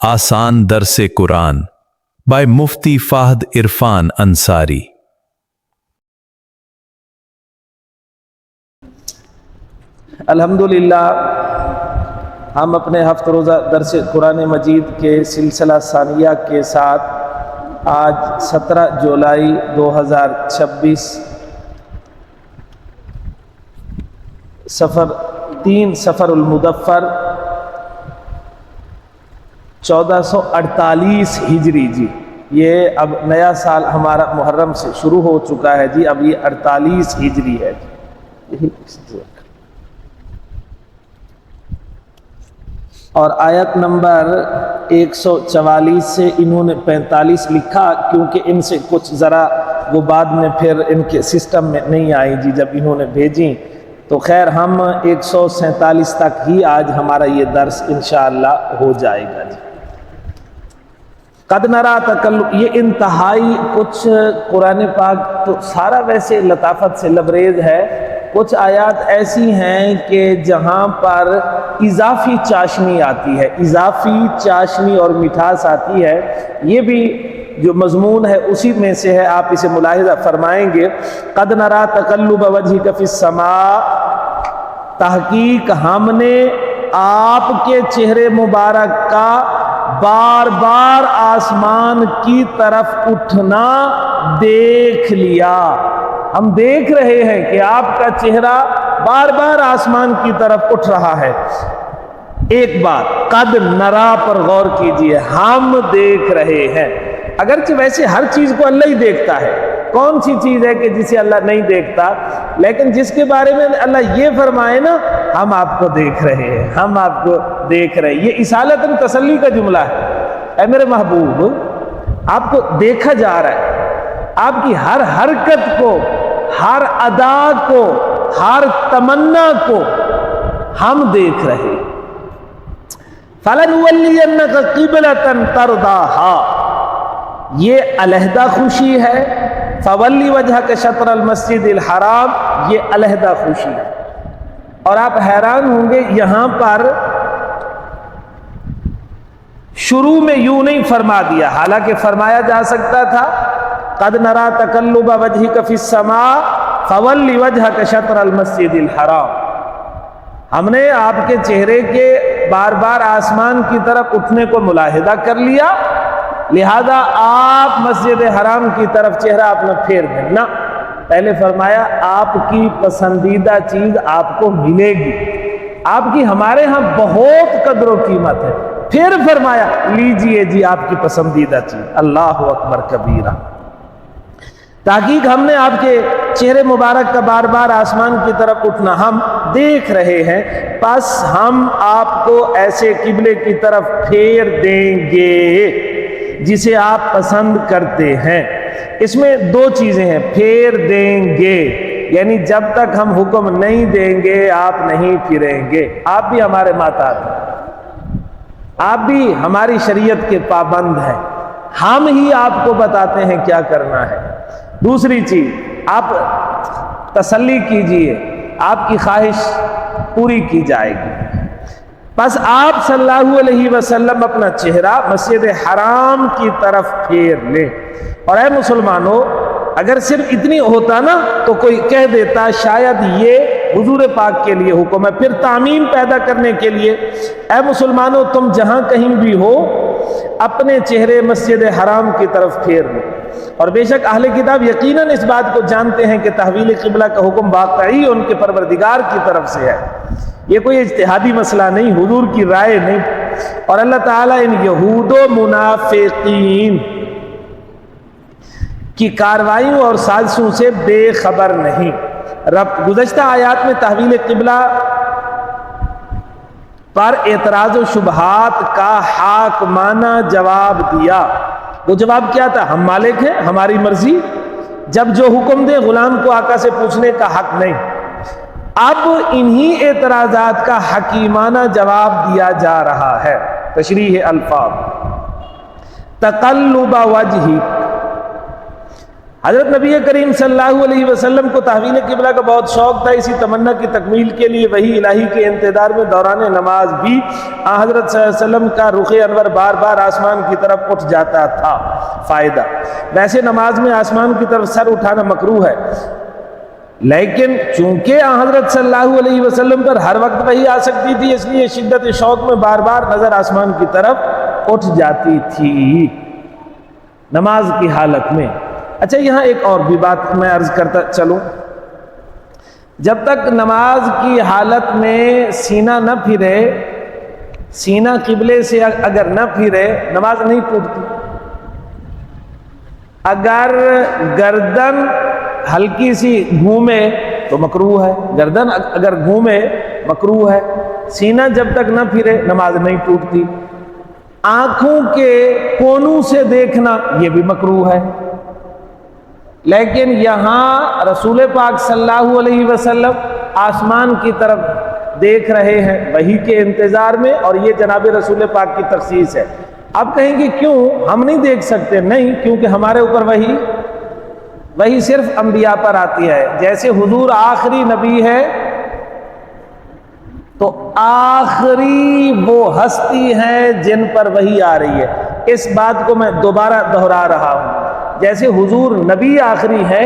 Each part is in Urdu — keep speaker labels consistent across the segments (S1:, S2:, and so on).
S1: آسان درس قرآن by مفتی فہد عرفان انصاری۔
S2: الحمدللہ ہم اپنے ہفتہ روزہ درس قرآن مجید کے سلسلہ ثانیہ کے ساتھ آج 17 جولائی 2026 سفر المدفر 1448 ہجری جی، یہ اب نیا سال ہمارا محرم سے شروع ہو چکا ہے جی، اب یہ 48 ہجری ہے جی۔ اور آیت نمبر 144 سے انہوں نے 45 لکھا، کیونکہ ان سے کچھ ذرا وہ بعد میں پھر ان کے سسٹم میں نہیں آئی جی جب انہوں نے بھیجیں، تو خیر ہم 147 تک ہی آج ہمارا یہ درس انشاءاللہ ہو جائے گا جی۔ قد نرا تکلم، یہ انتہائی کچھ قرآن پاک تو سارا ویسے لطافت سے لبریز ہے، کچھ آیات ایسی ہیں کہ جہاں پر اضافی چاشنی آتی ہے، اضافی چاشنی اور مٹھاس آتی ہے، یہ بھی جو مضمون ہے اسی میں سے ہے، آپ اسے ملاحظہ فرمائیں گے۔ قد نرا تقلب وجہک فی السماء، تحقیق ہم نے آپ کے چہرے مبارک کا بار بار آسمان کی طرف اٹھنا دیکھ لیا، ہم دیکھ رہے ہیں کہ آپ کا چہرہ بار بار آسمان کی طرف اٹھ رہا ہے۔ ایک بات قد نرا پر غور کیجئے، ہم دیکھ رہے ہیں، اگرچہ ویسے ہر چیز کو اللہ ہی دیکھتا ہے، کون سی چیز ہے کہ جسے اللہ نہیں دیکھتا، لیکن جس کے بارے میں اللہ یہ فرمائے نا ہم آپ کو دیکھ رہے ہیں، ہم آپ کو دیکھ رہے ہیں، یہ اصالتاً تسلی کا جملہ ہے۔ اے میرے محبوب، آپ کو دیکھا جا رہا ہے، آپ کی ہر حرکت کو، ہر ادا کو، ہر تمنا کو ہم دیکھ رہے ہیں۔ فَلَنُوَلِّيَنَّكَ قِبْلَةً تَرْضَاهَا، یہ علیحدہ خوشی ہے۔ فَوَلِّ وَجْهَكَ شَطْرَ الْمَسْجِدِ الْحَرَامِ، یہ علیحدہ خوشی ہے۔ اور آپ حیران ہوں گے، یہاں پر شروع میں یوں نہیں فرما دیا، حالانکہ فرمایا جا سکتا تھا قد نرا تقلب وجہک فی السماء فولی وجہک شطر المسجد الحرام، ہم نے آپ کے چہرے کے بار بار آسمان کی طرف اٹھنے کو ملاحظہ کر لیا، لہذا آپ مسجد حرام کی طرف چہرہ اپنا پھیر دیں نا، پہلے فرمایا آپ کی پسندیدہ چیز آپ کو ملے گی، آپ کی ہمارے ہاں بہت قدر و قیمت ہے، پھر فرمایا لیجئے جی آپ کی پسندیدہ چیز، اللہ اکبر کبیرہ۔ تحقیق ہم نے آپ کے چہرے مبارک کا بار بار آسمان کی طرف اٹھنا ہم دیکھ رہے ہیں، پس ہم آپ کو ایسے قبلے کی طرف پھیر دیں گے جسے آپ پسند کرتے ہیں۔ اس میں دو چیزیں ہیں، پھیر دیں گے یعنی جب تک ہم حکم نہیں دیں گے آپ نہیں پھریں گے، آپ بھی ہمارے محتاج ہیں، آپ بھی ہماری شریعت کے پابند ہیں، ہم ہی آپ کو بتاتے ہیں کیا کرنا ہے۔ دوسری چیز، آپ تسلی کیجئے، آپ کی خواہش پوری کی جائے گی۔ بس آپ صلی اللہ علیہ وسلم اپنا چہرہ مسجد حرام کی طرف پھیر لیں۔ اور اے مسلمانوں، اگر صرف اتنی ہوتا نا تو کوئی کہہ دیتا شاید یہ حضور پاک کے لیے حکم ہے، پھر تعمیم پیدا کرنے کے لیے اے مسلمانوں تم جہاں کہیں بھی ہو اپنے چہرے مسجد حرام کی طرف پھیر لیں۔ اور بے شک اہل کتاب یقیناً اس بات کو جانتے ہیں کہ تحویل قبلہ کا حکم واقعی ان کے پروردگار کی طرف سے ہے، یہ کوئی اجتہادی مسئلہ نہیں، حضور کی رائے نہیں۔ اور اللہ تعالیٰ ان یہود و منافقین کی کارروائیوں اور سازشوں سے بے خبر نہیں۔ رب گزشتہ آیات میں تحویل قبلہ پر اعتراض و شبہات کا حاکمانہ جواب دیا۔ وہ جواب کیا تھا؟ ہم مالک ہیں، ہماری مرضی، جب جو حکم دے غلام کو آقا سے پوچھنے کا حق نہیں۔ اب انہی اعتراضات کا حکیمانہ جواب دیا جا رہا ہے۔ تشریح الفاظ، تقلب وجہی، حضرت نبی کریم صلی اللہ علیہ وسلم کو تحویل قبلہ کا بہت شوق تھا. اسی تمنا کی تکمیل کے لیے وحی الہی کے انتظار میں دوران نماز بھی حضرت صلی اللہ علیہ وسلم کا رخ انور بار بار آسمان کی طرف اٹھ جاتا تھا. فائدہ، ویسے نماز میں آسمان کی طرف سر اٹھانا مکروہ ہے، لیکن چونکہ حضرت صلی اللہ علیہ وسلم پر ہر وقت وحی آ سکتی تھی، اس لیے شدت شوق میں بار بار نظر آسمان کی طرف اٹھ جاتی تھی نماز کی حالت میں. اچھا، یہاں ایک اور بھی بات میں عرض کرتا چلوں. جب تک نماز کی حالت میں سینہ نہ پھرے، سینہ قبلے سے اگر نہ پھرے، نماز نہیں ٹوٹتی. اگر گردن ہلکی سی گھومے تو مکروہ ہے، گردن اگر گھومے مکروہ ہے. سینہ جب تک نہ پھرے نماز نہیں ٹوٹتی. آنکھوں کے کونوں سے دیکھنا یہ بھی مکروہ ہے. لیکن یہاں رسول پاک صلی اللہ علیہ وسلم آسمان کی طرف دیکھ رہے ہیں وحی کے انتظار میں، اور یہ جناب رسول پاک کی تخصیص ہے. اب کہیں گے کیوں ہم نہیں دیکھ سکتے؟ نہیں، کیونکہ ہمارے اوپر وحی صرف انبیاء پر آتی ہے. جیسے حضور آخری نبی ہے تو آخری وہ ہستی ہیں جن پر وحی آ رہی ہے. اس بات کو میں دوبارہ دہرا رہا ہوں. جیسے حضور نبی آخری ہے،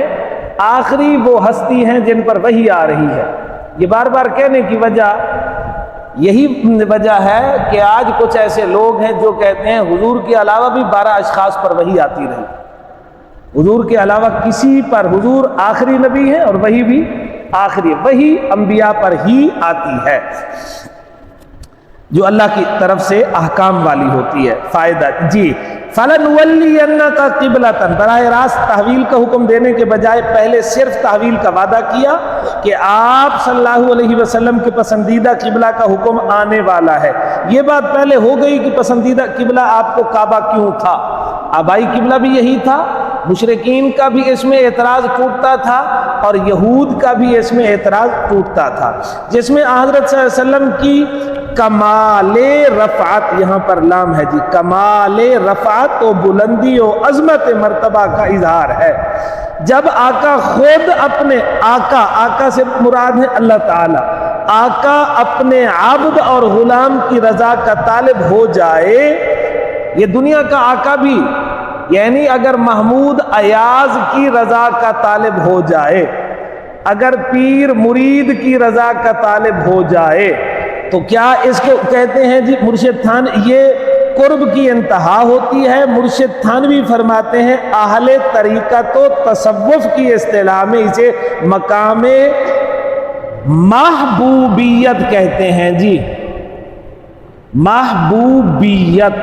S2: آخری وہ ہستی ہیں جن پر وحی آ رہی ہے. یہ بار بار کہنے کی وجہ یہی وجہ ہے کہ آج کچھ ایسے لوگ ہیں جو کہتے ہیں حضور کے علاوہ بھی 12 اشخاص پر وحی آتی رہی. حضور کے علاوہ کسی پر، حضور آخری نبی ہے اور وحی بھی آخری، وحی انبیاء پر ہی آتی ہے جو اللہ کی طرف سے احکام والی ہوتی ہے. فائدہ جی، فَلَنُوَلِّيَنَّكَ قِبْلَةً، براہ راست تحویل کا حکم دینے کے بجائے پہلے صرف تحویل کا وعدہ کیا کہ آپ صلی اللہ علیہ وسلم کے پسندیدہ قبلہ کا حکم آنے والا ہے. یہ بات پہلے ہو گئی کہ پسندیدہ قبلہ آپ کو کعبہ کیوں تھا. آبائی قبلہ بھی یہی تھا، مشرکین کا بھی اس میں اعتراض ٹوٹتا تھا اور یہود کا بھی اس میں اعتراض ٹوٹتا تھا، جس میں حضرت صلی اللہ علیہ وسلم کی کمال رفعت، یہاں پر لام ہے جی، کمال رفعت و بلندی و عظمت مرتبہ کا اظہار ہے. جب آقا خود اپنے آقا سے مراد ہے اللہ تعالی، آقا اپنے عبد اور غلام کی رضا کا طالب ہو جائے، یہ دنیا کا آقا بھی، یعنی اگر محمود ایاز کی رضا کا طالب ہو جائے، اگر پیر مرید کی رضا کا طالب ہو جائے، تو کیا اس کو کہتے ہیں جی مرشد تھان؟ یہ قرب کی انتہا ہوتی ہے. مرشد تھانوی فرماتے ہیں اہل طریقت و تصوف کی اصطلاح میں اسے مقام محبوبیت کہتے ہیں جی، محبوبیت،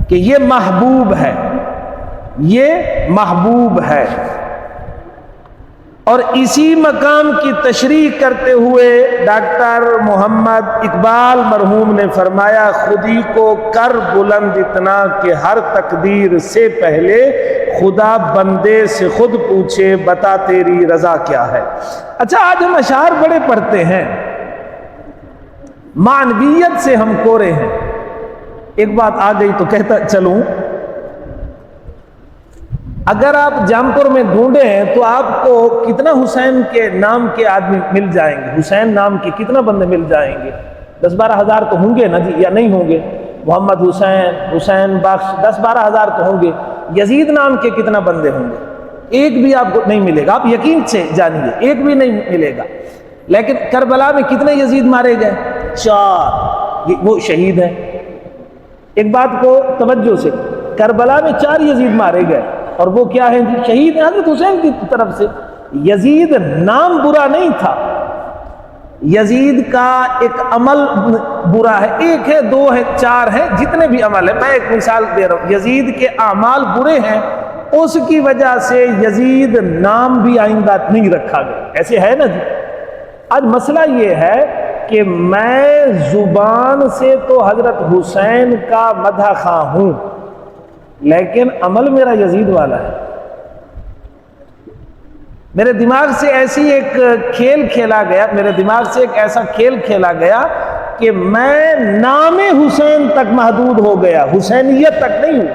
S2: کہ یہ محبوب ہے، یہ محبوب ہے. اور اسی مقام کی تشریح کرتے ہوئے ڈاکٹر محمد اقبال مرحوم نے فرمایا خودی کو کر بلند اتنا کہ ہر تقدیر سے پہلے خدا بندے سے خود پوچھے بتا تیری رضا کیا ہے. اچھا، آج ہم اشعار بڑے پڑھتے ہیں، معنویت سے ہم کورے ہیں. ایک بات آ گئی تو کہتا چلوں، اگر آپ جامپور میں ڈھونڈیں تو آپ کو کتنا حسین کے نام کے آدمی مل جائیں گے؟ حسین نام کے کتنا بندے مل جائیں گے؟ 10-12 ہزار تو ہوں گے نا جی، یا نہیں ہوں گے؟ محمد حسین، حسین بخش، 10-12 ہزار تو ہوں گے. یزید نام کے کتنا بندے ہوں گے؟ ایک بھی آپ کو نہیں ملے گا. آپ یقین سے جانیے ایک بھی نہیں ملے گا. لیکن کربلا میں کتنے یزید مارے گئے؟ 4. وہ شہید ہیں. ایک بات کو توجہ سے، کربلا میں 4 یزید مارے گئے، اور وہ کیا ہیں جی؟ شہید ہیں حضرت حسین کی طرف سے. یزید نام برا نہیں تھا، یزید کا ایک عمل برا ہے. 1 ہے، 2 ہے، 4 ہے، جتنے بھی عمل ہیں. میں ایک مثال دے رہا ہوں، یزید کے اعمال برے ہیں، اس کی وجہ سے یزید نام بھی آئندہ نہیں رکھا گیا. ایسے ہے نا جی. آج مسئلہ یہ ہے کہ میں زبان سے تو حضرت حسین کا مدح خواہ ہوں، لیکن عمل میرا یزید والا ہے. میرے دماغ سے ایسی ایک کھیل کھیلا گیا، میرے دماغ سے ایک ایسا کھیل کھیلا گیا کہ میں نام حسین تک محدود ہو گیا، حسینیت تک نہیں ہوں.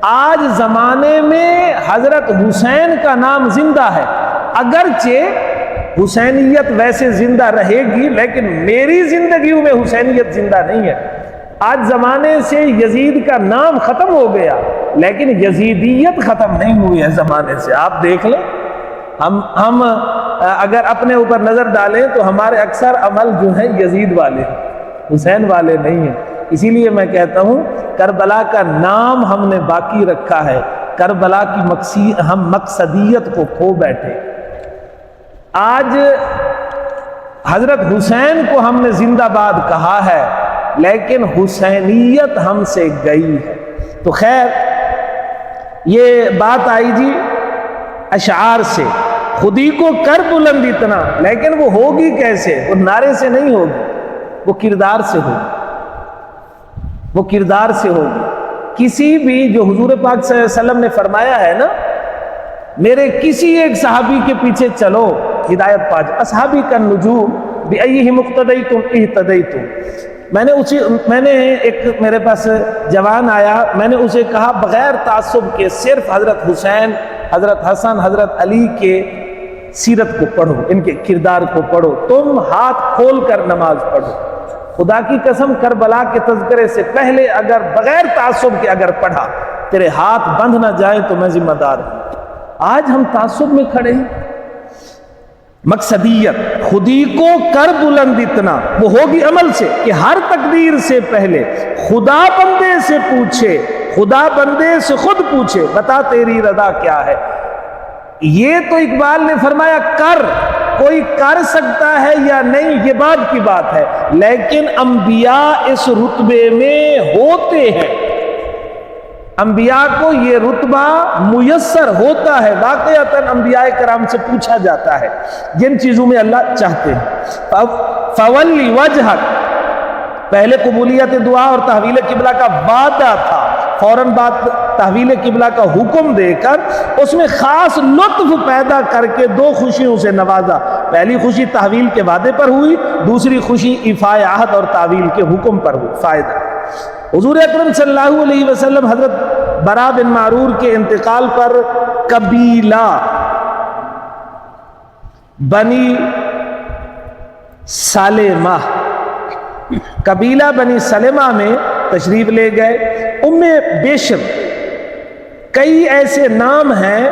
S2: آج زمانے میں حضرت حسین کا نام زندہ ہے، اگرچہ حسینیت ویسے زندہ رہے گی، لیکن میری زندگیوں میں حسینیت زندہ نہیں ہے۔ آج زمانے سے یزید کا نام ختم ہو گیا، لیکن یزیدیت ختم نہیں ہوئی ہے زمانے سے۔ آپ دیکھ لیں، ہم اگر اپنے اوپر نظر ڈالیں تو ہمارے اکثر عمل جو ہیں یزید والے ہیں، حسین والے نہیں ہیں۔ اسی لیے میں کہتا ہوں کربلا کا نام ہم نے باقی رکھا ہے، کربلا کی ہم مقصدیت کو کھو بیٹھے۔ آج حضرت حسین کو ہم نے زندہ باد کہا ہے، لیکن حسینیت ہم سے گئی ہے۔ تو خیر یہ بات آئی جی اشعار سے، خودی کو کر بلند اتنا، لیکن وہ ہوگی کیسے؟ وہ نعرے سے نہیں ہوگی، وہ کردار سے ہوگی، وہ کردار سے ہوگی۔ کسی بھی، جو حضور پاک صلی اللہ علیہ وسلم نے فرمایا ہے نا، میرے کسی ایک صحابی کے پیچھے چلو ہدایت پا جاؤ، اصحابی کا نجوم بِأَيِّهِمُ اقْتَدَيْتُمْ اِهْتَدَيْتُمْ۔ میں نے ایک، میرے پاس جوان آیا، میں نے اسے کہا بغیر تعصب کے صرف حضرت حسین، حضرت حسن، حضرت علی کے سیرت کو پڑھو، ان کے کردار کو پڑھو، تم ہاتھ کھول کر نماز پڑھو۔ خدا کی قسم کربلا کے تذکرے سے پہلے اگر بغیر تعصب کے اگر پڑھا، تیرے ہاتھ بندھ نہ جائیں تو میں ذمہ دار ہوں۔ آج ہم تعصب میں کھڑے ہیں۔ مقصدیت، خودی کو کر بلند اتنا، وہ ہوگی عمل سے کہ ہر تقدیر سے پہلے خدا بندے سے پوچھے، خدا بندے سے خود پوچھے بتا تیری رضا کیا ہے۔ یہ تو اقبال نے فرمایا کر، کوئی کر سکتا ہے یا نہیں یہ بعد کی بات ہے، لیکن انبیاء اس رتبے میں ہوتے ہیں، انبیاء کو یہ رتبہ میسر ہوتا ہے، واقعتاً انبیاء کرام سے پوچھا جاتا ہے جن چیزوں میں اللہ چاہتے ہیں۔ فولی وجہک، پہلے قبولیت دعا اور تحویل قبلہ کا وعدہ تھا، فوراً بعد تحویل قبلہ کا حکم دے کر اس میں خاص لطف پیدا کر کے دو خوشیوں سے نوازا۔ پہلی خوشی تحویل کے وعدے پر ہوئی، دوسری خوشی ایفاء عہد اور تعویل کے حکم پر ہوئی۔ فائدہ، حضور اکرم صلی اللہ علیہ وسلم حضرت برا بن معرور کے انتقال پر قبیلہ بنی سلمہ، قبیلہ بنی سلمہ میں تشریف لے گئے۔ ام بشر، کئی ایسے نام ہیں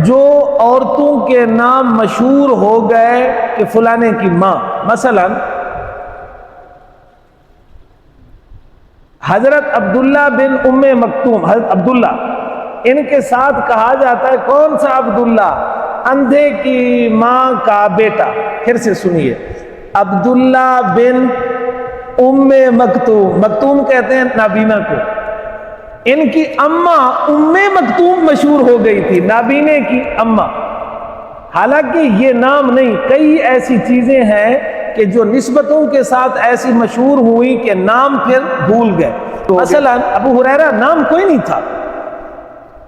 S2: جو عورتوں کے نام مشہور ہو گئے کہ فلانے کی ماں، مثلا حضرت عبداللہ بن ام مکتوم، حضرت عبداللہ، ان کے ساتھ کہا جاتا ہے کون سا عبداللہ؟ اندھے کی ماں کا بیٹا۔ پھر سے سنیے، عبداللہ بن ام مکتوم، مکتوم کہتے ہیں نابینا کو، ان کی اماں ام مکتوم مشہور ہو گئی تھی، نابینے کی اماں۔ حالانکہ یہ نام نہیں، کئی ایسی چیزیں ہیں کہ جو نسبتوں کے ساتھ ایسی مشہور ہوئی کہ نام پھر بھول گئے۔ مثلا ابو ہریرہ نام کوئی نہیں تھا،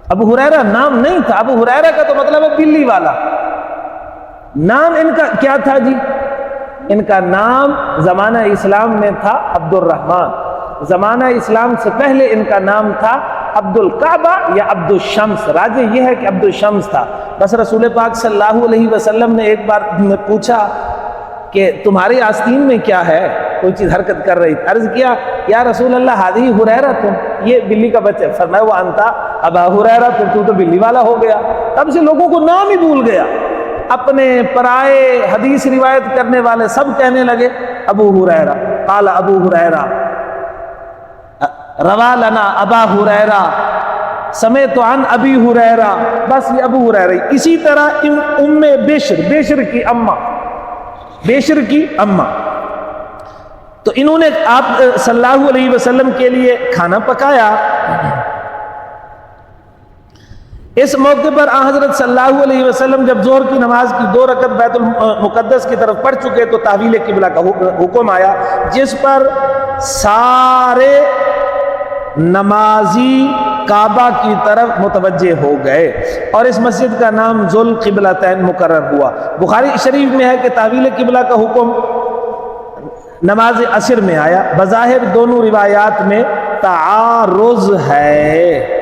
S2: ابو ہریرہ نام نہیں تھا، ابو ہریرہ کا تو مطلب ہے بلی والا۔ نام ان کا کیا تھا جی؟ ان کا نام زمانہ اسلام میں تھا عبد الرحمن، زمانہ اسلام سے پہلے ان کا نام تھا عبد الکعبہ یا عبد الشمس۔ راجع یہ ہے کہ عبد الشمس تھا۔ بس رسول پاک صلی اللہ علیہ وسلم نے ایک بار پوچھا کہ تمہاری آستین میں کیا ہے؟ کوئی چیز حرکت کر رہی تھی۔ عرض کیا یا رسول اللہ ہذہ ہریرہ، تم یہ بلی کا بچہ۔ فرمایا وہ انتا ابا ہریرہ، تو بلی والا ہو گیا۔ تب سے لوگوں کو نام ہی بھول گیا، اپنے پرائے حدیث روایت کرنے والے سب کہنے لگے ابو ہریرہ، قال ابو ہریرہ، روا لنا ابا ہریرہ، سمعت عن ابی ہریرہ، بس یہ ابو ہریرہ۔ اسی طرح ام بشر، بشر کی اماں، بشر کی اماں، تو انہوں نے آپ صلی اللہ علیہ وسلم کے لیے کھانا پکایا۔ اس موقع پر حضرت صلی اللہ علیہ وسلم جب ظہر کی نماز کی 2 رکعت بیت المقدس کی طرف پڑھ چکے تو تحویل قبلہ کا حکم آیا، جس پر سارے نمازی کعبہ کی طرف متوجہ ہو گئے اور اس مسجد کا نام ذوالقبلتین مقرر ہوا۔ بخاری شریف میں ہے کہ تحویل قبلہ کا حکم نماز عصر میں آیا۔ بظاہر دونوں روایات میں تعارض ہے۔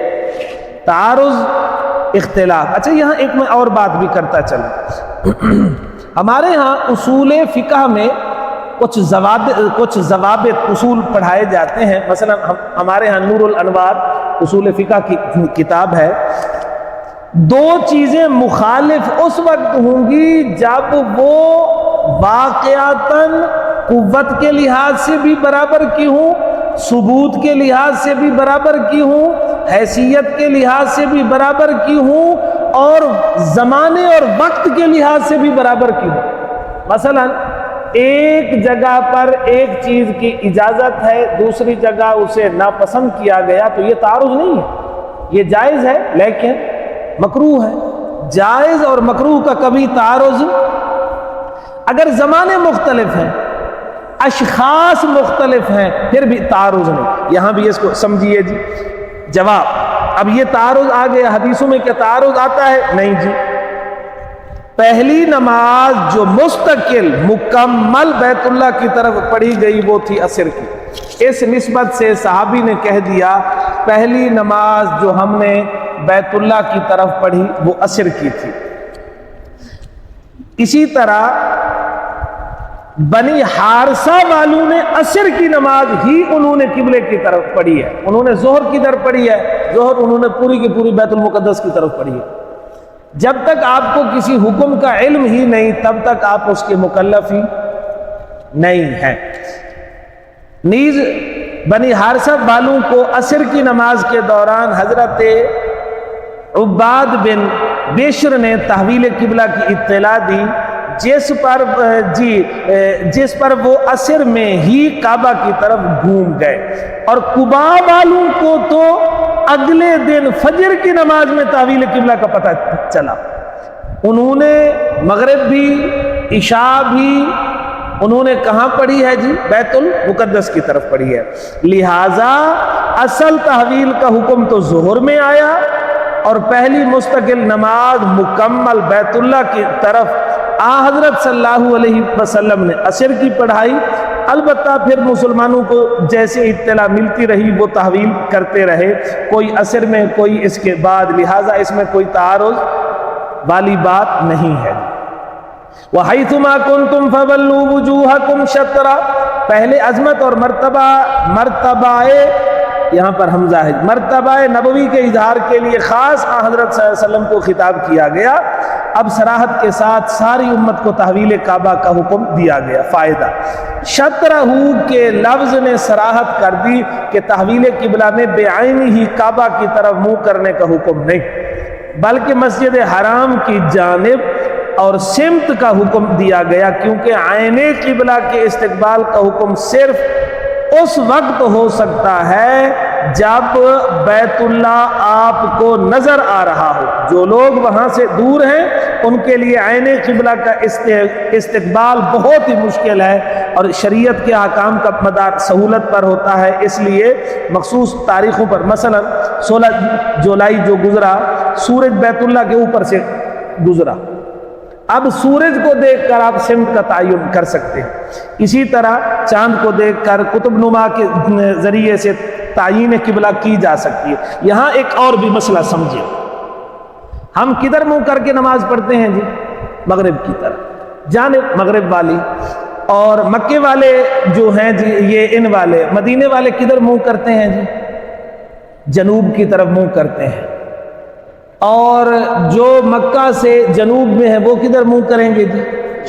S2: تعارض اختلاف۔ اچھا یہاں ایک میں اور بات بھی کرتا چلوں، ہمارے ہاں اصول فقہ میں کچھ ضوابط اصول پڑھائے جاتے ہیں، مثلا ہمارے ہاں نور الانوار اصول فقہ کی کتاب ہے، دو چیزیں مخالف اس وقت ہوں گی جب وہ واقعتاً قوت کے لحاظ سے بھی برابر کی ہوں، ثبوت کے لحاظ سے بھی برابر کی ہوں، حیثیت کے لحاظ سے بھی برابر کی ہوں، اور زمانے اور وقت کے لحاظ سے بھی برابر کی ہوں۔ مثلا ایک جگہ پر ایک چیز کی اجازت ہے، دوسری جگہ اسے ناپسند کیا گیا، تو یہ تعارض نہیں ہے، یہ جائز ہے لیکن مکروہ ہے۔ جائز اور مکروہ کا کبھی تعارض، اگر زمانے مختلف ہیں، اشخاص مختلف ہیں، پھر بھی تعارض نہیں۔ یہاں بھی اس کو سمجھیے جی۔ جواب، اب یہ تعارض آ گیا، حدیثوں میں کیا تعارض آتا ہے؟ نہیں جی۔ پہلی نماز جو مستقل مکمل بیت اللہ کی طرف پڑھی گئی وہ تھی عصر کی، اس نسبت سے صحابی نے کہہ دیا پہلی نماز جو ہم نے بیت اللہ کی طرف پڑھی وہ عصر کی تھی۔ اسی طرح بنی حارثہ والوں نے عصر کی نماز ہی انہوں نے قبلے کی طرف پڑھی ہے، انہوں نے ظہر کی طرف پڑھی ہے، ظہر انہوں نے پوری کی پوری بیت المقدس کی طرف پڑھی ہے۔ جب تک آپ کو کسی حکم کا علم ہی نہیں تب تک آپ اس کے مکلف ہی نہیں ہیں۔ نیز بنی حارثہ والوں کو عصر کی نماز کے دوران حضرت عباد بن بشر نے تحویل قبلہ کی اطلاع دی، جس پر وہ عصر میں ہی کعبہ کی طرف گھوم گئے، اور قباء والوں کو تو اگلے دن فجر کی نماز میں تحویل قبلہ کا پتہ چلا۔ انہوں نے مغرب بھی عشاء بھی انہوں نے کہاں پڑھی ہے جی؟ بیت المقدس کی طرف پڑھی ہے، لہٰذا اصل تحویل کا حکم تو ظہر میں آیا، اور پہلی مستقل نماز مکمل بیت اللہ کی طرف حضرت صلی اللہ علیہ وسلم نے عصر کی پڑھائی۔ البتہ پھر مسلمانوں کو جیسے اطلاع ملتی رہی وہ تحویل کرتے رہے، کوئی عصر میں کوئی اس کے بعد، لہٰذا اس میں کوئی تعارض والی بات نہیں ہے۔ وَحَيْثُمَا كُنْتُمْ فَوَلُّوا وُجُوهَكُمْ شَطْرًا، پہلے عظمت اور مرتبہ یہاں پر حمزہ ہے، مرتبہ نبوی کے اظہار کے لیے خاص حضرت صلی اللہ علیہ وسلم کو خطاب کیا گیا۔ اب صراحت کے ساتھ ساری امت کو تحویل کعبہ کا حکم دیا گیا۔ فائدہ، شطرہ کے لفظ نے صراحت کر دی کہ تحویل قبلہ میں بعین ہی کعبہ کی طرف منہ کرنے کا حکم نہیں، بلکہ مسجد حرام کی جانب اور سمت کا حکم دیا گیا، کیونکہ عین قبلہ کے استقبال کا حکم صرف اس وقت ہو سکتا ہے جب بیت اللہ آپ کو نظر آ رہا ہو۔ جو لوگ وہاں سے دور ہیں ان کے لیے عین قبلہ کا استقبال بہت ہی مشکل ہے، اور شریعت کے احکام کا مدار سہولت پر ہوتا ہے، اس لیے مخصوص تاریخوں پر، مثلا 16 جولائی جو گزرا، سورج بیت اللہ کے اوپر سے گزرا، اب سورج کو دیکھ کر آپ سمت کا تعین کر سکتے ہیں، اسی طرح چاند کو دیکھ کر قطب نما کے ذریعے سے تعین قبلہ کی جا سکتی ہے۔ یہاں ایک اور بھی مسئلہ سمجھیں، ہم کدھر منہ کر کے نماز پڑھتے ہیں جی؟ مغرب کی طرف، جانب مغرب والی، اور مکے والے جو ہیں جی یہ ان والے، مدینے والے کدھر منہ کرتے ہیں جی؟ جنوب کی طرف منہ کرتے ہیں، اور جو مکہ سے جنوب میں ہے وہ کدھر منہ کریں گے جی؟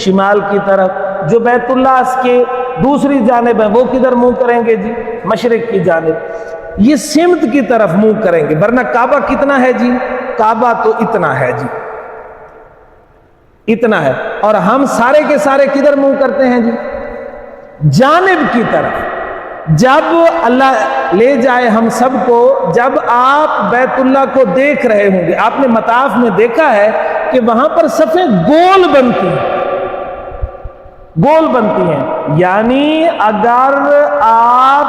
S2: شمال کی طرف۔ جو بیت اللہ کے دوسری جانب ہے وہ کدھر منہ کریں گے جی؟ مشرق کی جانب۔ یہ سمت کی طرف منہ کریں گے، ورنہ کعبہ کتنا ہے جی؟ کعبہ تو اتنا ہے جی، اتنا ہے، اور ہم سارے کے سارے کدھر منہ کرتے ہیں جی؟ جانب کی طرف۔ جب اللہ لے جائے ہم سب کو، جب آپ بیت اللہ کو دیکھ رہے ہوں گے، آپ نے مطاف میں دیکھا ہے کہ وہاں پر صفیں گول بنتی ہیں، گول بنتی ہیں، یعنی اگر آپ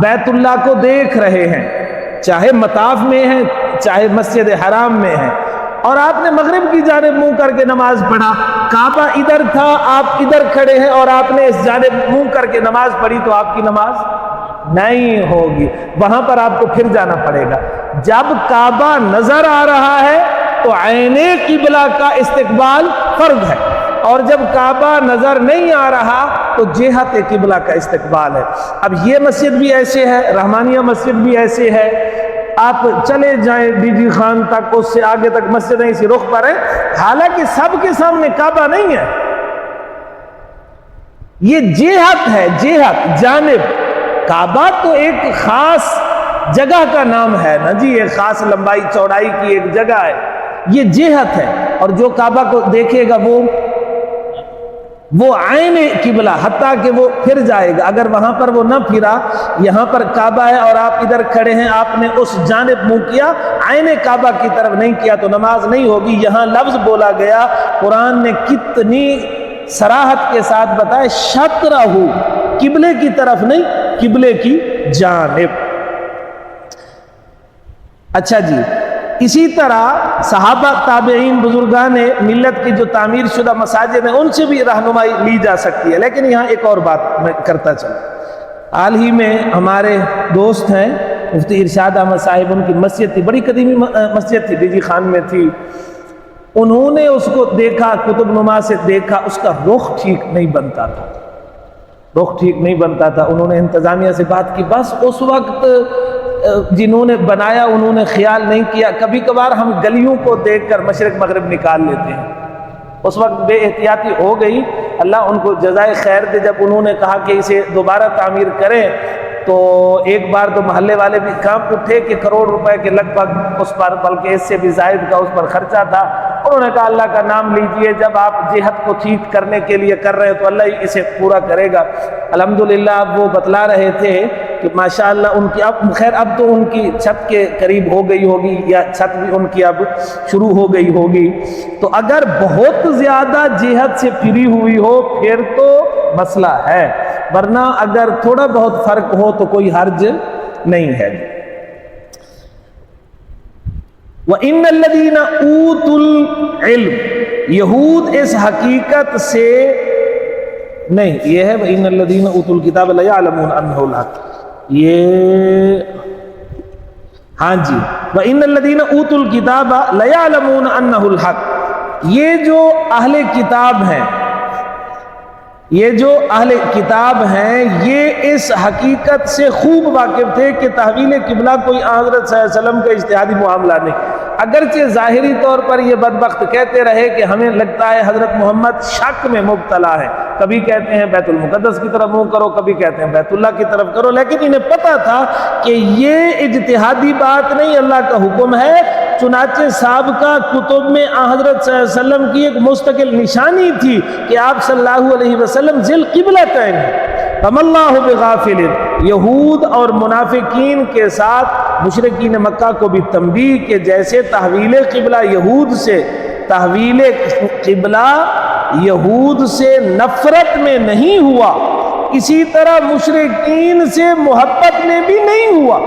S2: بیت اللہ کو دیکھ رہے ہیں، چاہے مطاف میں ہیں چاہے مسجد حرام میں ہیں، اور آپ نے مغرب کی جانب منہ کر کے نماز پڑھا، کعبہ ادھر تھا، آپ ادھر کھڑے ہیں اور آپ نے اس جانب منہ کر کے نماز پڑھی، تو آپ کی نماز نہیں ہوگی، وہاں پر آپ کو پھر جانا پڑے گا۔ جب کعبہ نظر آ رہا ہے تو عین قبلہ کا استقبال فرض ہے، اور جب کعبہ نظر نہیں آ رہا تو جہت قبلہ کا استقبال ہے۔ اب یہ مسجد بھی ایسے ہے، رحمانیہ مسجد بھی ایسے ہے، آپ چلے جائیں ڈی جی خان تک، اس سے آگے تک مسجدیں اسی رخ پر ہیں، حالانکہ سب کے سامنے کعبہ نہیں ہے، یہ جہت ہے، جہت، جانب۔ کعبہ تو ایک خاص جگہ کا نام ہے نا جی، ایک خاص لمبائی چوڑائی کی ایک جگہ ہے، یہ جہت ہے، اور جو کعبہ کو دیکھے گا وہ عین قبلہ، حتیٰ کہ وہ پھر جائے گا، اگر وہاں پر وہ نہ پھرا، یہاں پر کعبہ ہے اور آپ ادھر کھڑے ہیں، آپ نے اس جانب منہ کیا، عین کعبہ کی طرف نہیں کیا تو نماز نہیں ہوگی۔ یہاں لفظ بولا گیا، قرآن نے کتنی صراحت کے ساتھ بتایا، شطرہ، قبلے کی طرف نہیں، قبلے کی جانب۔ اچھا جی، اسی طرح صحابہ، تابعین، بزرگان ملت کی جو تعمیر شدہ مساجد ہیں ان سے بھی رہنمائی لی جا سکتی ہے۔ لیکن یہاں ایک اور بات میں کرتا چلوں، حال ہی میں ہمارے دوست ہیں مفتی ارشاد احمد صاحب، ان کی مسجد تھی، بڑی قدیمی مسجد تھی، ڈی جی خان میں تھی، انہوں نے اس کو دیکھا، کتب نما سے دیکھا، اس کا رخ ٹھیک نہیں بنتا تھا، رخ ٹھیک نہیں بنتا تھا۔ انہوں نے انتظامیہ سے بات کی، بس اس وقت جنہوں نے بنایا انہوں نے خیال نہیں کیا۔ کبھی کبھار ہم گلیوں کو دیکھ کر مشرق مغرب نکال لیتے ہیں، اس وقت بے احتیاطی ہو گئی، اللہ ان کو جزائے خیر دے۔ جب انہوں نے کہا کہ اسے دوبارہ تعمیر کریں تو ایک بار تو محلے والے بھی کام اٹھے کہ کروڑ روپے کے لگ بھگ اس پر، بلکہ اس سے بھی زائد کا اس پر خرچہ تھا۔ انہوں نے کہا اللہ کا نام لیجئے، جب آپ جہت کو ٹھیک کرنے کے لیے کر رہے ہیں تو اللہ ہی اسے پورا کرے گا۔ الحمدللہ اب وہ بتلا رہے تھے کہ ماشاءاللہ ان کی اب خیر، اب تو ان کی چھت کے قریب ہو گئی ہوگی، یا چھت بھی ان کی اب شروع ہو گئی ہوگی۔ تو اگر بہت زیادہ جہت سے پھری ہوئی ہو پھر تو مسئلہ ہے، ورنہ اگر تھوڑا بہت فرق ہو تو کوئی حرج نہیں ہے۔ وَإِنَّ الَّذِينَ أُوتُوا الْعِلْمَ، یہود اس حقیقت سے نہیں، یہ ہے وَإِنَّ الَّذِينَ أُوتُوا الْكِتَابَ لَيَعْلَمُونَ أَنَّهُ الْحَقُّ، یہ ہاں جی، وَإِنَّ الَّذِينَ أُوتُوا الْكِتَابَ لَيَعْلَمُونَ أَنَّهُ الْحَقُّ، یہ جو اہل کتاب ہیں، یہ جو اہل کتاب ہیں، یہ اس حقیقت سے خوب واقف تھے کہ تحویل قبلہ کوئی حضرت صلی اللہ علیہ وسلم کا اجتہادی معاملہ نہیں۔ اگرچہ ظاہری طور پر یہ بدبخت کہتے رہے کہ ہمیں لگتا ہے حضرت محمد شک میں مبتلا ہے، کبھی کہتے ہیں بیت المقدس کی طرف منہ کرو، کبھی کہتے ہیں بیت اللہ کی طرف کرو، لیکن انہیں پتہ تھا کہ یہ اجتہادی بات نہیں، اللہ کا حکم ہے۔ چنانچہ سابقہ کتب میں حضرت صلی اللہ علیہ وسلم کی ایک مستقل نشانی تھی کہ آپ صلی اللہ علیہ وسلم ذی القبلتین ہیں۔ فَمَا اللَّهُ بِغَافِلٍ، یہود اور منافقین کے ساتھ مشرکین مکہ کو بھی تنبیہ کہ جیسے تحویل قبلہ یہود سے، تحویل قبلہ یہود سے نفرت میں نہیں ہوا، اسی طرح مشرکین سے محبت میں بھی نہیں ہوا۔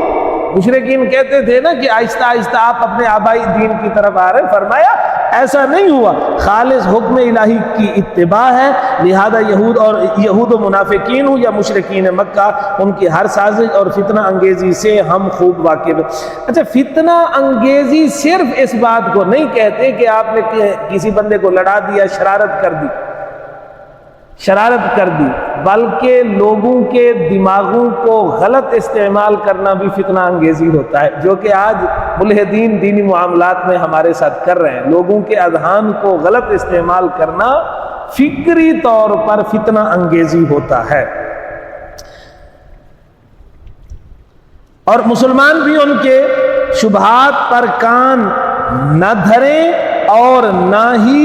S2: مشرکین کہتے تھے نا کہ آہستہ آہستہ آپ اپنے آبائی دین کی طرف آ رہے ہیں، فرمایا ایسا نہیں ہوا، خالص حکم الہی کی اتباع ہے، لہذا یہود و منافقین ہوں یا مشرکین مکہ، ان کی ہر سازش اور فتنہ انگیزی سے ہم خوب واقف ہیں۔ اچھا، فتنہ انگیزی صرف اس بات کو نہیں کہتے کہ آپ نے کسی بندے کو لڑا دیا، شرارت کر دی، بلکہ لوگوں کے دماغوں کو غلط استعمال کرنا بھی فتنہ انگیزی ہوتا ہے، جو کہ آج ملحدین دینی معاملات میں ہمارے ساتھ کر رہے ہیں۔ لوگوں کے اذہان کو غلط استعمال کرنا فکری طور پر فتنہ انگیزی ہوتا ہے، اور مسلمان بھی ان کے شبہات پر کان نہ دھریں اور نہ ہی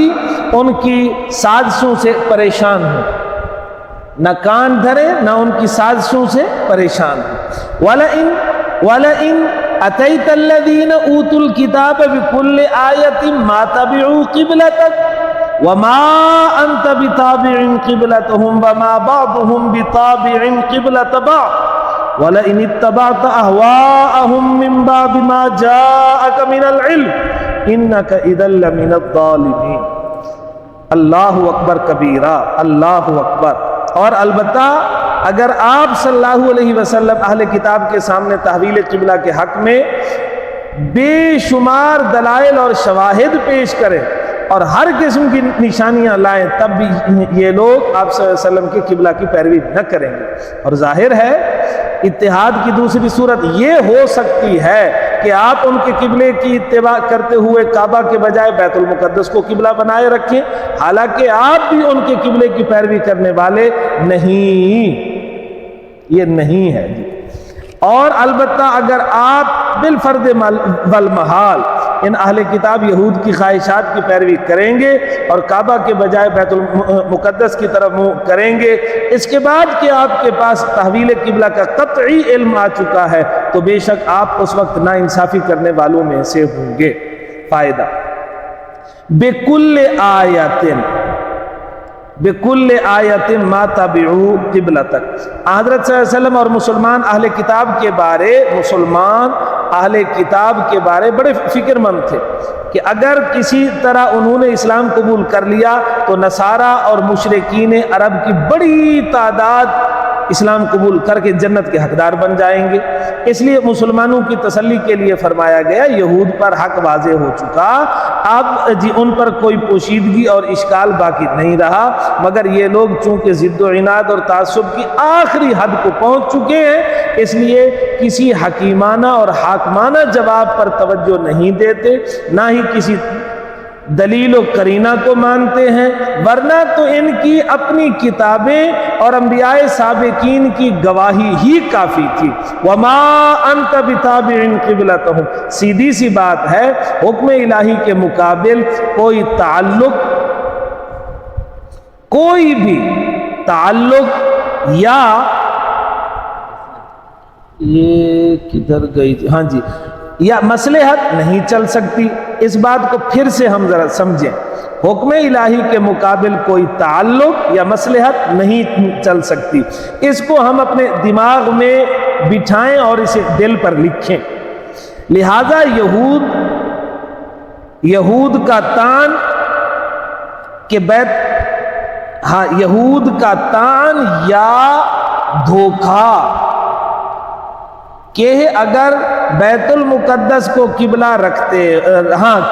S2: ان کی سازشوں سے پریشان ہوں، نہ کان دھریں نہ ان کی سازشوں سے پریشان ہوں۔ وَلَئِنْ أَتَيْتَ الَّذِينَ أُوتُوا الْكِتَابَ بِكُلِّ آيَةٍ مَا تَبِعُوا قِبْلَتَكَ وَمَا أَنْتَ بِتَابِعٍ قِبْلَتَهُمْ وَمَا بَعْضُهُمْ بِتَابِعٍ قِبْلَةَ بَعْضٍ وَلَئِنِ اتَّبَعْتَ أَهْوَاءَهُمْ مِنْ بَعْدِ مَا جَاءَكَ مِنَ الْعِلْمِ إِنَّكَ إِذًا لَمِنَ الظَّالِمِينَ۔ اللہ اکبر کبیرہ، اللہ اکبر۔ اور البتہ اگر آپ صلی اللہ علیہ وسلم اہل کتاب کے سامنے تحویل قبلہ کے حق میں بے شمار دلائل اور شواہد پیش کریں اور ہر قسم کی نشانیاں لائیں، تب بھی یہ لوگ آپ صلی اللہ علیہ وسلم کے قبلہ کی پیروی نہ کریں گے۔ اور ظاہر ہے اتحاد کی دوسری صورت یہ ہو سکتی ہے کہ آپ ان کے قبلے کی اتباع کرتے ہوئے کعبہ کے بجائے بیت المقدس کو قبلہ بنائے رکھیں، حالانکہ آپ بھی ان کے قبلے کی پیروی کرنے والے نہیں، یہ نہیں ہے جی۔ اور البتہ اگر آپ بالفرض والمحال ان اہل کتاب یہود کی خواہشات کی پیروی کریں گے اور کعبہ کے بجائے بیت المقدس کی طرف منہ کریں گے، اس کے بعد کہ آپ کے پاس تحویل قبلہ کا قطعی علم آ چکا ہے، تو بے شک آپ اس وقت ناانصافی کرنے والوں میں سے ہوں گے۔ فائدہ بِكُلِّ آیَةٍ مَا تَبِعُوا قِبْلَتَكَ۔ حضرت صلی اللہ علیہ وسلم اور مسلمان اہل کتاب کے بارے بڑے فکر مند تھے کہ اگر کسی طرح انہوں نے اسلام قبول کر لیا تو نصارہ اور مشرکین عرب کی بڑی تعداد اسلام قبول کر کے جنت کے حقدار بن جائیں گے۔ اس لیے مسلمانوں کی تسلی کے لیے فرمایا گیا یہود پر حق واضح ہو چکا، اب جی ان پر کوئی پوشیدگی اور اشکال باقی نہیں رہا، مگر یہ لوگ چونکہ ضد و عناد اور تعصب کی آخری حد کو پہنچ چکے ہیں، اس لیے کسی حکیمانہ اور حاکمانہ جواب پر توجہ نہیں دیتے، نہ ہی کسی دلیل و قرینہ کو مانتے ہیں، ورنہ تو ان کی اپنی کتابیں اور انبیاء سابقین کی گواہی ہی کافی تھی۔ وما انت بتابع قبلتهم، سیدھی سی بات ہے حکم الہی کے مقابل کوئی تعلق، کوئی بھی تعلق یا یہ کدھر گئی تھی، ہاں جی، یا مصلحت نہیں چل سکتی۔ اس بات کو پھر سے ہم ذرا سمجھیں، حکم الہی کے مقابل کوئی تعلق یا مصلحت نہیں چل سکتی، اس کو ہم اپنے دماغ میں بٹھائیں اور اسے دل پر لکھیں۔ لہذا یہود کا طعن کہ یہود کا طعن یا دھوکہ کہ اگر بیت المقدس کو قبلہ رکھتے،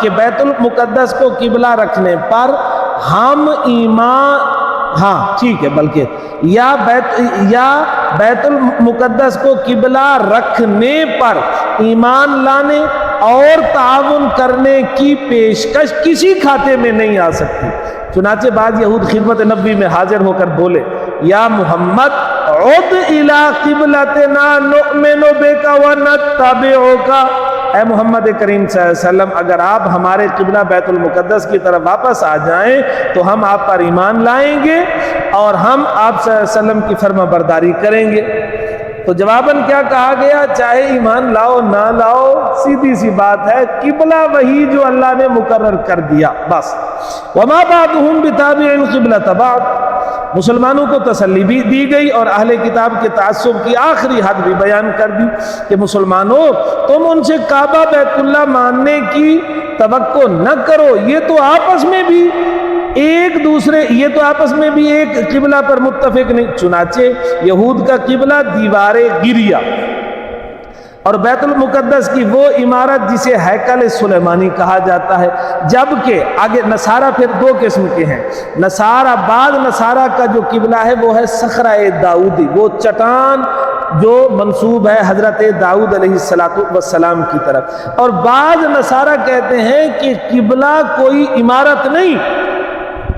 S2: کہ بیت المقدس کو قبلہ رکھنے پر ہم ایمان، ٹھیک ہے، بلکہ یا بیت المقدس کو قبلہ رکھنے پر ایمان لانے اور تعاون کرنے کی پیشکش کسی کھاتے میں نہیں آ سکتی۔ چنانچہ بعض یہود خدمت نبی میں حاضر ہو کر بولے، یا محمد عد الی قبلتنا نؤمن بک ونتبعک، اے محمد کریم صلی اللہ علیہ وسلم اگر آپ ہمارے قبلہ بیت المقدس کی طرف واپس آ جائیں تو ہم آپ پر ایمان لائیں گے اور ہم آپ صلی اللہ علیہ وسلم کی فرما برداری کریں گے۔ تو جواباً کیا کہا گیا؟ چاہے ایمان لاؤ نہ لاؤ، سیدھی سی بات ہے، قبلہ وہی جو اللہ نے مقرر کر دیا، بس۔ وما بعضهم بتابع قبلة بعض، مسلمانوں کو تسلی بھی دی گئی اور اہل کتاب کے تعصب کی آخری حد بھی بیان کر دی کہ مسلمانوں تم ان سے کعبہ بیت اللہ ماننے کی توقع نہ کرو، یہ تو آپس میں بھی ایک قبلہ پر متفق نہیں۔ چنانچہ یہود کا قبلہ دیوار گریا اور بیت المقدس کی وہ عمارت جسے ہیکل سلیمانی کہا جاتا ہے، جبکہ آگے نصارہ پھر دو قسم کے ہیں۔ بعض نصارہ کا جو قبلہ ہے وہ ہے صخرہ داؤدی، وہ چٹان جو منسوب ہے حضرت داؤد علیہ السلام کی طرف، اور بعض نصارہ کہتے ہیں کہ قبلہ کوئی عمارت نہیں،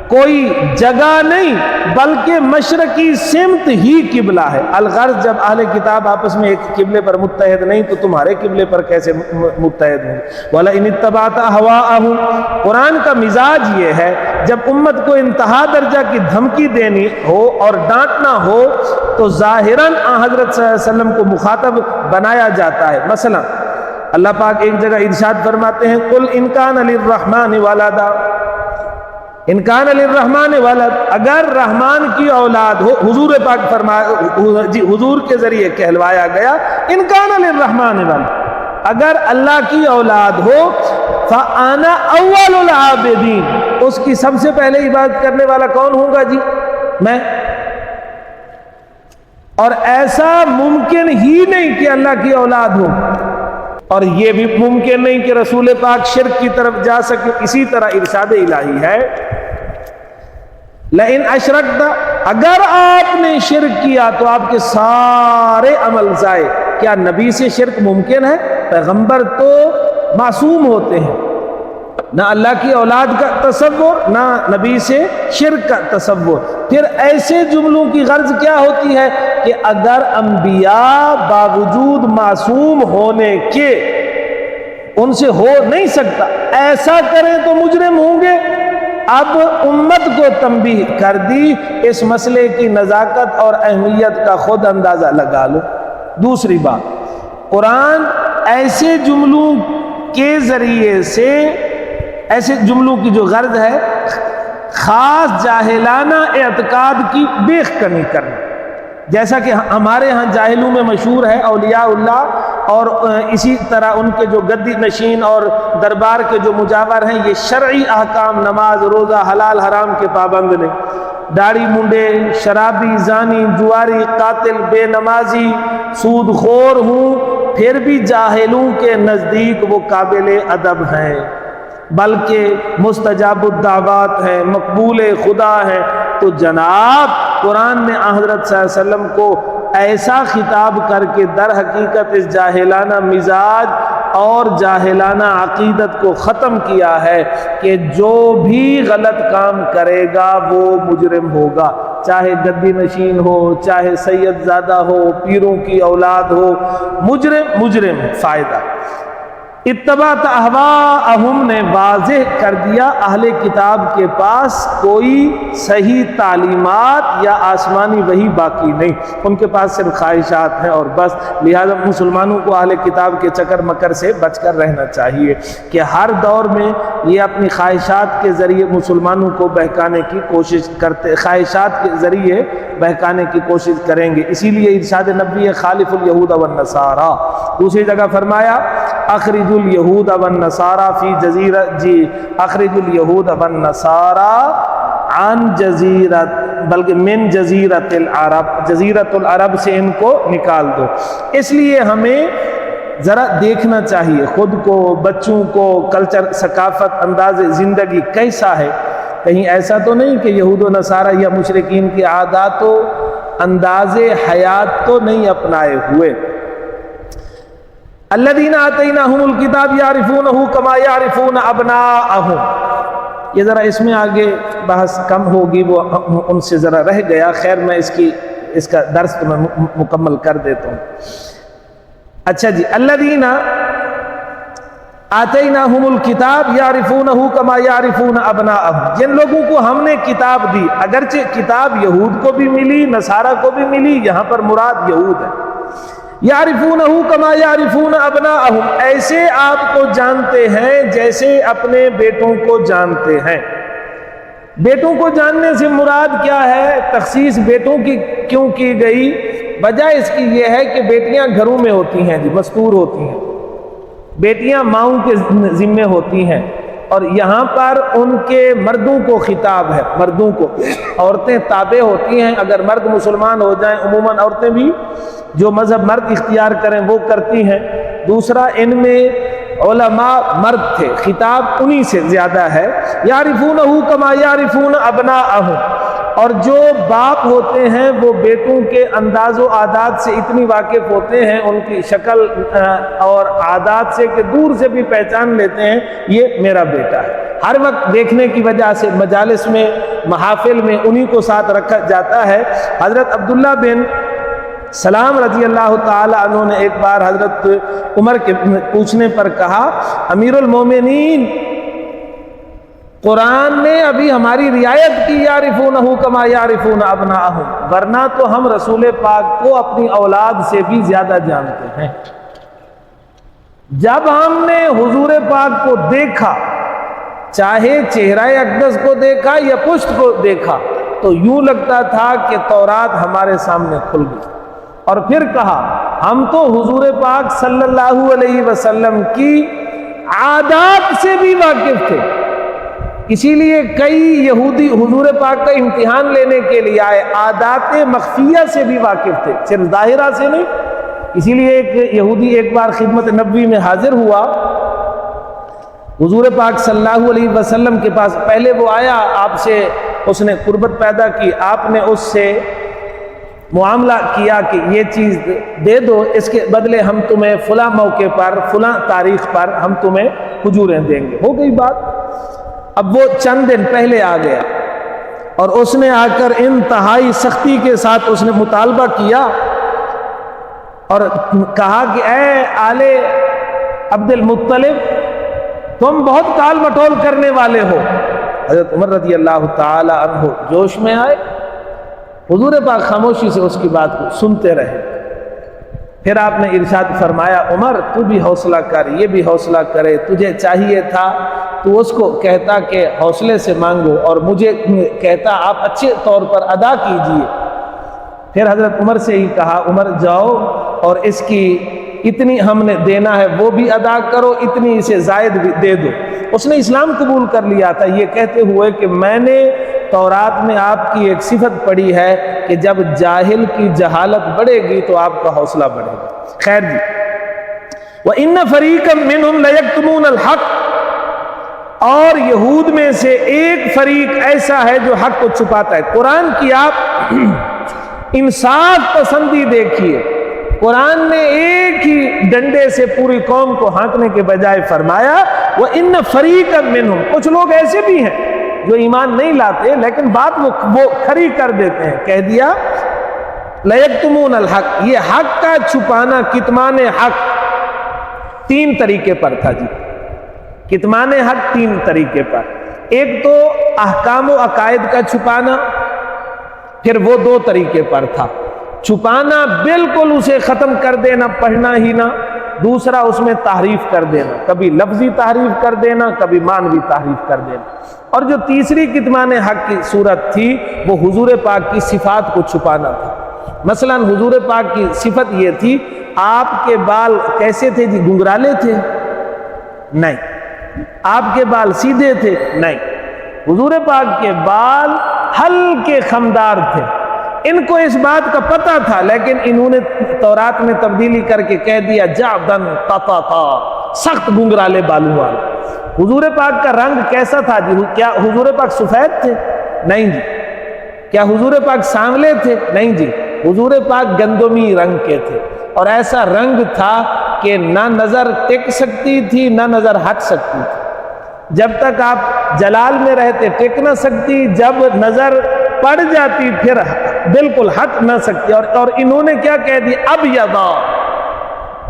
S2: کوئی جگہ نہیں، بلکہ مشرقی سمت ہی قبلہ ہے۔ الغرض جب اہل کتاب آپس میں ایک قبلے پر متحد نہیں تو تمہارے قبلے پر کیسے متحد ہوں؟ وَلَئِنِ اتَّبَعْتَ أَهْوَاءَهُمْ، قرآن کا مزاج یہ ہے جب امت کو انتہا درجہ کی دھمکی دینی ہو اور ڈانٹنا ہو تو ظاہراً حضرت صلی اللہ علیہ وسلم کو مخاطب بنایا جاتا ہے۔ مثلا اللہ پاک ایک جگہ ارشاد فرماتے ہیں قُلْ إِنْ كَانَ لِلرَّحْمَنِ وَلَدًا، ان کان للرحمن ولد، اگر رحمان کی اولاد ہو، حضور پاک حضور کے ذریعے کہلوایا گیا ان کان للرحمن ولد، اگر اللہ کی اولاد ہو فانا اول العابدین، اس کی سب سے پہلے عبادت کرنے والا کون ہوگا جی؟ میں۔ اور ایسا ممکن ہی نہیں کہ اللہ کی اولاد ہو، اور یہ بھی ممکن نہیں کہ رسول پاک شرک کی طرف جا سکے. اسی طرح ارشاد الہی ہے لئن اشرکت، اگر آپ نے شرک کیا تو آپ کے سارے عمل ضائع. کیا نبی سے شرک ممکن ہے؟ پیغمبر تو معصوم ہوتے ہیں، نہ اللہ کی اولاد کا تصور نہ نبی سے شرک کا تصور. پھر ایسے جملوں کی غرض کیا ہوتی ہے کہ اگر انبیاء باوجود معصوم ہونے کے ان سے ہو نہیں سکتا، ایسا کریں تو مجرم ہوں گے. اب امت کو تنبیہ کر دی، اس مسئلے کی نزاکت اور اہمیت کا خود اندازہ لگا لو. دوسری بات، قرآن ایسے جملوں کے ذریعے سے، ایسے جملوں کی جو غرض ہے خاص جاہلانہ اعتقاد کی بیخ کنی کرنا. جیسا کہ ہمارے ہاں جاہلوں میں مشہور ہے اولیاء اللہ اور اسی طرح ان کے جو گدی نشین اور دربار کے جو مجاور ہیں، یہ شرعی احکام نماز روزہ حلال حرام کے پابند نہیں. داڑھی منڈے، شرابی، زانی، جواری، قاتل، بے نمازی، سود خور ہوں، پھر بھی جاہلوں کے نزدیک وہ قابل ادب ہیں، بلکہ مستجاب الدعوات ہیں، مقبول خدا ہیں. تو جناب قرآن نے حضرت صلی اللہ علیہ وسلم کو ایسا خطاب کر کے در حقیقت اس جاہلانہ مزاج اور جاہلانہ عقیدت کو ختم کیا ہے کہ جو بھی غلط کام کرے گا وہ مجرم ہوگا، چاہے گدی نشین ہو، چاہے سید زادہ ہو، پیروں کی اولاد ہو، مجرم فائدہ. اتبعت اہواءہم نے واضح کر دیا اہل کتاب کے پاس کوئی صحیح تعلیمات یا آسمانی وحی باقی نہیں، ان کے پاس صرف خواہشات ہیں اور بس. لہذا مسلمانوں کو اہل کتاب کے چکر مکر سے بچ کر رہنا چاہیے کہ ہر دور میں یہ اپنی خواہشات کے ذریعے مسلمانوں کو بہکانے کی کوشش کرتے، خواہشات کے ذریعے بہکانے کی کوشش کریں گے. اسی لیے ارشاد نبی خالف الیہود والنصارى. دوسری جگہ فرمایا اخرج الیہود والنصارى فی جزیرہ، اخرج الیہود والنصارى عن جزیرت، بلکہ من جزیرت العرب، جزیرت العرب سے ان کو نکال دو. اس لیے ہمیں ذرا دیکھنا چاہیے خود کو، بچوں کو، کلچر، ثقافت، انداز زندگی کیسا ہے. کہیں ایسا تو نہیں کہ یہود و نصارہ یا مشرکین کی عادات و انداز حیات تو نہیں اپنائے ہوئے. الذین آتیناہم الکتاب یعرفونہ کما یعرفون ابناءہم. یہ ذرا اس میں آگے بحث کم ہوگی، وہ ان سے ذرا رہ گیا. خیر میں اس کا درس تو میں مکمل کر دیتا ہوں. اچھا جی، الذین آتیناہم الکتاب یعرفونہ کما یعرفون ابناءہم. جن لوگوں کو ہم نے کتاب دی، اگرچہ کتاب یہود کو بھی ملی، نصارہ کو بھی ملی، یہاں پر مراد یہود ہے. یعرفونہ کما یعرفون ابناءہم، ایسے آپ کو جانتے ہیں جیسے اپنے بیٹوں کو جانتے ہیں. بیٹوں کو جاننے سے مراد کیا ہے؟ تخصیص بیٹوں کی کیوں کی گئی؟ وجہ اس کی یہ ہے کہ بیٹیاں گھروں میں ہوتی ہیں، مستور ہوتی ہیں، بیٹیاں ماؤں کے ذمے ہوتی ہیں، اور یہاں پر ان کے مردوں کو خطاب ہے، مردوں کو. عورتیں تابع ہوتی ہیں، اگر مرد مسلمان ہو جائیں عموماً عورتیں بھی جو مذہب مرد اختیار کریں وہ کرتی ہیں. دوسرا، ان میں علماء مرد تھے، خطاب انہی سے زیادہ ہے. یعرفونہ کما یعرفون ابناءہم. اور جو باپ ہوتے ہیں وہ بیٹوں کے انداز و عادات سے اتنی واقف ہوتے ہیں، ان کی شکل اور عادات سے، کہ دور سے بھی پہچان لیتے ہیں یہ میرا بیٹا ہے. ہر وقت دیکھنے کی وجہ سے مجالس میں، محافل میں انہی کو ساتھ رکھا جاتا ہے. حضرت عبداللہ بن سلام رضی اللہ تعالی عنہ نے ایک بار حضرت عمر کے پوچھنے پر کہا، امیر المومنین، قرآن نے ابھی ہماری رعایت کی یعرفونہ کما یعرفون ابناءہم، ورنہ تو ہم رسول پاک کو اپنی اولاد سے بھی زیادہ جانتے ہیں. جب ہم نے حضور پاک کو دیکھا، چاہے چہرہ اقدس کو دیکھا یا پشت کو دیکھا، تو یوں لگتا تھا کہ تورات ہمارے سامنے کھل گئی. اور پھر کہا، ہم تو حضور پاک صلی اللہ علیہ وسلم کی عادات سے بھی واقف تھے. اسی لیے کئی یہودی حضور پاک کا امتحان لینے کے لیے آئے، عادات مخفیہ سے بھی واقف تھے، صرف ظاہرہ سے نہیں. اسی لیے ایک یہودی ایک بار خدمت نبوی میں حاضر ہوا، حضور پاک صلی اللہ علیہ وسلم کے پاس، پہلے وہ آیا، آپ سے اس نے قربت پیدا کی، آپ نے اس سے معاملہ کیا کہ یہ چیز دے دو، اس کے بدلے ہم تمہیں فلاں موقع پر فلاں تاریخ پر ہم تمہیں کھجوریں دیں گے، ہو گئی بات۔ اب وہ چند دن پہلے آ گیا اور اس نے آ کر انتہائی سختی کے ساتھ اس نے مطالبہ کیا اور کہا کہ اے آل عبد المطلب، تم بہت ٹال مٹول کرنے والے ہو۔ حضرت عمر رضی اللہ تعالی عنہ جوش میں آئے، حضور پاک خاموشی سے اس کی بات کو سنتے رہے۔ پھر آپ نے ارشاد فرمایا، عمر تو بھی حوصلہ کر، یہ بھی حوصلہ کرے، تجھے چاہیے تھا تو اس کو کہتا کہ حوصلے سے مانگو اور مجھے کہتا آپ اچھے طور پر ادا کیجئے۔ پھر حضرت عمر سے ہی کہا، عمر جاؤ اور اس کی اتنی ہم نے دینا ہے وہ بھی ادا کرو، اتنی اسے زائد بھی دے دو۔ اس نے اسلام قبول کر لیا تھا یہ کہتے ہوئے کہ میں نے تورات میں آپ کی ایک صفت پڑھی ہے کہ جب جاہل کی جہالت بڑھے گی تو آپ کا حوصلہ بڑھے گا۔ خیر جی، وَإِنَّ فَرِيقًا مِّنْهُمْ لَيَكْتُمُونَ الْحَقَّ، اور یہود میں سے ایک فریق ایسا ہے جو حق کو چھپاتا ہے۔ قرآن کی آپ انصاف پسندی دیکھیے، قرآن نے ایک ہی ڈنڈے سے پوری قوم کو ہانکنے کے بجائے فرمایا وَإِنَّ فَرِيقًا مِّنْهُمْ، کچھ لوگ ایسے بھی ہیں جو ایمان نہیں لاتے لیکن بات وہ کھری کر دیتے ہیں، کہہ دیا لَيَكْتُمُونَ الْحَقَّ، یہ حق کا چھپانا، کتمان حق تین طریقے پر تھا جی، کتمان حق تین طریقے پر۔ ایک تو احکام و عقائد کا چھپانا، پھر وہ دو طریقے پر تھا، چھپانا بالکل اسے ختم کر دینا، پڑھنا ہی نہ، دوسرا اس میں تحریف کر دینا، کبھی لفظی تحریف کر دینا، کبھی معنوی تحریف کر دینا، اور جو تیسری کتمان حق کی صورت تھی وہ حضور پاک کی صفات کو چھپانا تھا۔ مثلا حضور پاک کی صفت یہ تھی، آپ کے بال کیسے تھے جی؟ گنگرالے تھے؟ نہیں۔ آپ کے بال سیدھے تھے؟ نہیں۔ حضور پاک کے بال ہلکے خمدار تھے، ان کو اس بات کا پتہ تھا لیکن انہوں نے تورات میں تبدیلی کر کے کہہ دیا جعدن قططا، سخت گنگرالے بالوں والا۔ حضور پاک کا رنگ کیسا تھا جی؟ کیا حضور پاک سفید تھے؟ نہیں جی۔ کیا حضور پاک سانولے تھے؟ نہیں جی۔ حضور پاک گندمی رنگ کے تھے، اور ایسا رنگ تھا کہ نہ نظر ٹک سکتی تھی نہ نظر ہٹ سکتی تھی، جب تک آپ جلال میں رہتے ٹک نہ سکتی، جب نظر پڑ جاتی پھر بالکل ہٹ نہ سکتی، اور انہوں نے کیا کہہ دیا ابیضا،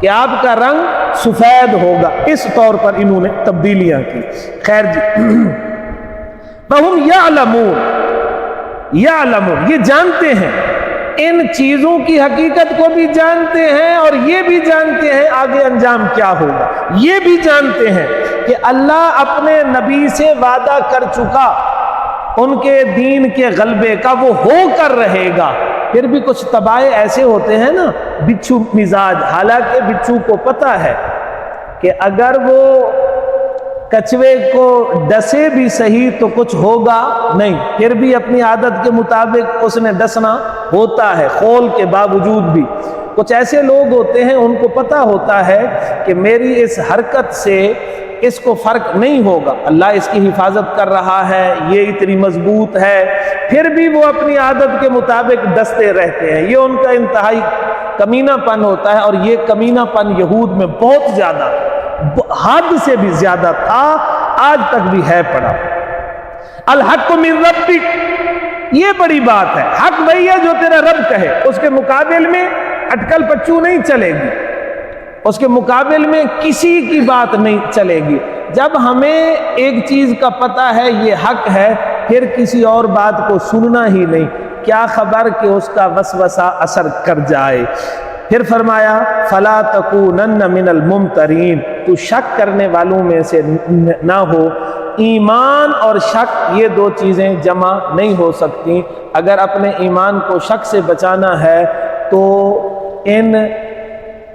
S2: کہ آپ کا رنگ سفید ہوگا، اس طور پر انہوں نے تبدیلیاں کی۔ خیر جی، فَهُمْ يَعْلَمُونَ، یہ جانتے ہیں، ان چیزوں کی حقیقت کو بھی جانتے ہیں اور یہ بھی جانتے ہیں آگے انجام کیا ہوگا، یہ بھی جانتے ہیں کہ اللہ اپنے نبی سے وعدہ کر چکا ان کے دین کے غلبے کا، وہ ہو کر رہے گا۔ پھر بھی کچھ تباہے ایسے ہوتے ہیں نا، بچھو مزاج، حالانکہ بچھو کو پتہ ہے کہ اگر وہ کچھوے کو ڈسے بھی صحیح تو کچھ ہوگا نہیں، پھر بھی اپنی عادت کے مطابق اس نے ڈسنا ہوتا ہے، خول کے باوجود بھی۔ کچھ ایسے لوگ ہوتے ہیں ان کو پتہ ہوتا ہے کہ میری اس حرکت سے اس کو فرق نہیں ہوگا، اللہ اس کی حفاظت کر رہا ہے، یہ اتنی مضبوط ہے، پھر بھی وہ اپنی عادت کے مطابق ڈستے رہتے ہیں۔ یہ ان کا انتہائی کمینہ پن ہوتا ہے، اور یہ کمینہ پن یہود میں بہت زیادہ، حد سے بھی زیادہ تھا، آج تک بھی ہے پڑا۔ الحق من ربک، یہ بڑی بات ہے، حق وہی ہے جو تیرا رب کہے، اس کے مقابل میں اٹکل پچو نہیں چلے گی، اس کے مقابل میں کسی کی بات نہیں چلے گی۔ جب ہمیں ایک چیز کا پتہ ہے یہ حق ہے، پھر کسی اور بات کو سننا ہی نہیں، کیا خبر کہ اس کا وسوسہ اثر کر جائے۔ پھر فرمایا فَلَا تَكُونَنَّ مِنَ الْمُمْتَرِينَ، تو شک کرنے والوں میں سے نہ ہو۔ ایمان اور شک یہ دو چیزیں جمع نہیں ہو سکتی۔ اگر اپنے ایمان کو شک سے بچانا ہے تو ان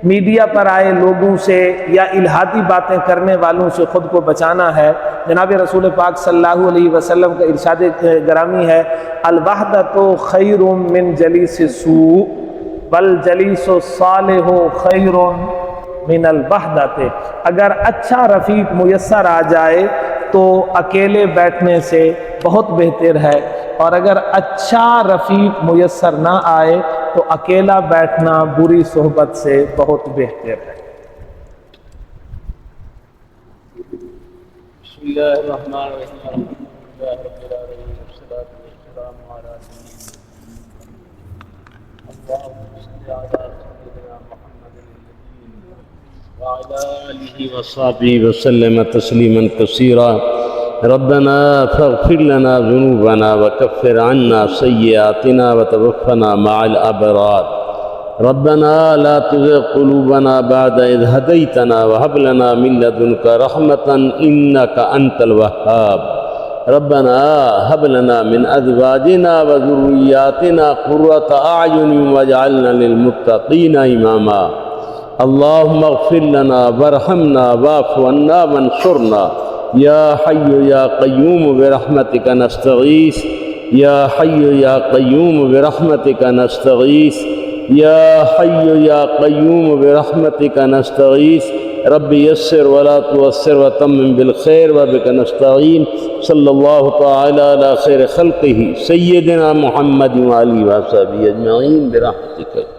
S2: میڈیا پر آئے لوگوں سے یا الہاتی باتیں کرنے والوں سے خود کو بچانا ہے۔ جناب رسول پاک صلی اللہ علیہ وسلم کا ارشاد گرامی ہے، الوحدۃ خیر من جلیس السوء، بل جلیس الصالح خیر من الوحدۃ، اگر اچھا رفیق میسر آ جائے تو اکیلے بیٹھنے سے بہت بہتر ہے، اور اگر اچھا رفیق میسر نہ آئے تو اکیلا بیٹھنا بری صحبت سے بہت بہتر ہے۔
S3: بسم اللہ الرحمن الرحیم، الحمدللہ رب العالمین، والصلاۃ والسلام علی سیدنا اللہم صل علی سیدنا محمد النبی وعلی آلہ وصحبہ وسلم تسلیما کثیرا۔ ربنا فاغفر لنا ذنوبنا وکفر عنا سیئاتنا وتوفنا مع الابرار۔ ربنا لا تزغ قلوبنا بعد إذ هديتنا وهب لنا من لدنك رحمة إنك أنت الوهاب۔ ربنا هب لنا من أزواجنا وذرياتنا قرة أعين واجعلنا للمتقين إماما۔ اللهم اغفر لنا وارحمنا واعف عنا وانصرنا، يا حي يا قيوم برحمتك نستغيث، يا حي يا قيوم برحمتك نستغيث، يا حي يا قيوم برحمتك نستغيث۔ رب يسر ولا تعسر وتمم بالخير وبك نستعين۔ صلى الله تعالى على خير خلقه سيدنا محمد وعلى آله وصحبه أجمعين برحمتك۔